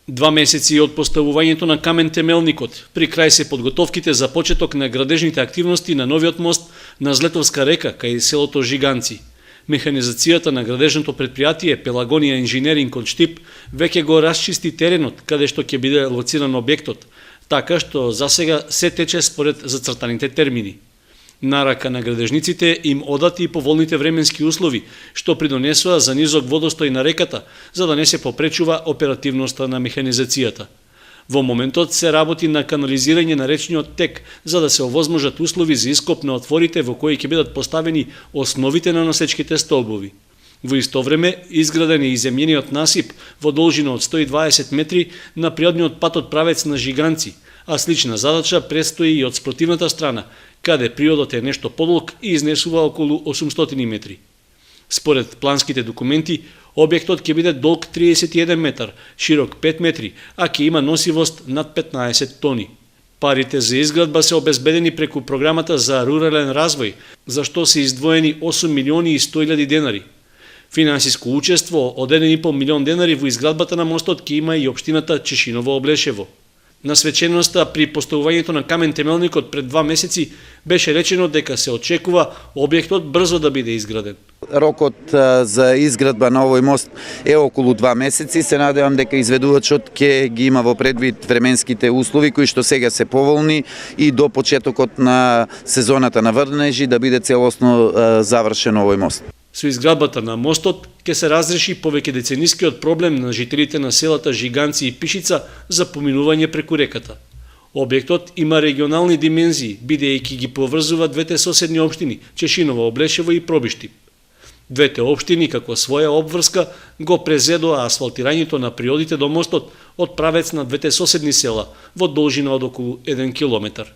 2 месеци од поставувањето на камен темелникот, при крај се подготовките за почеток на градежните активности на новиот мост на Злетовска река кај селото Жиганци. Механизацијата на градежното предпријатие Пелагонија инженеринг од Штип веќе го расчисти теренот каде што ќе биде лоциран објектот, така што засега се тече според зацртаните термини. На рака на градежниците им одати и поволните временски услови, што придонесува за низок водостој на реката, за да не се попречува оперативноста на механизацијата. Во моментот се работи на канализирање на речниот тек, за да се овозможат услови за ископ на отворите во кои ќе бидат поставени основите на носечките столбови. Во исто време, изграден е и земјениот насип во должина од 120 метри на приодниот патот правец на Жиганци, а слична задача предстои и од спротивната страна, каде приодот е нешто подолг и изнесува околу 800 метри. Според планските документи, објектот ќе биде долг 31 метар, широк 5 метри, а ќе има носивост над 15 тони. Парите за изградба се обезбедени преку програмата за рурален развој, за што се издвоени 8 милиони и 100.000 денари. Финансиско учество од 1,5 милион денари во изградбата на мостот ќе има и општината Чешиново-Облешево. На свеченоста при поставувањето на камен темелникот пред 2 месеци беше речено дека се очекува објектот брзо да биде изграден. Рокот за изградба на овој мост е околу 2 месеци. Се надевам дека изведувачот ќе ги има во предвид временските услови кои што сега се поволни и до почетокот на сезоната на врнежи да биде целосно завршен овој мост. Со изградбата на мостот ќе се разреши повеќе деценискиот проблем на жителите на селата Жиганци и Пишица за поминување преку реката. Објектот има регионални димензии, бидејќи ги поврзува двете соседни општини Чешиново, Облешево и Пробиштип. Двете општини како своја обврска го презедоа асфалтирањето на приодите до мостот од правец на двете соседни села во должина од околу 1 километар.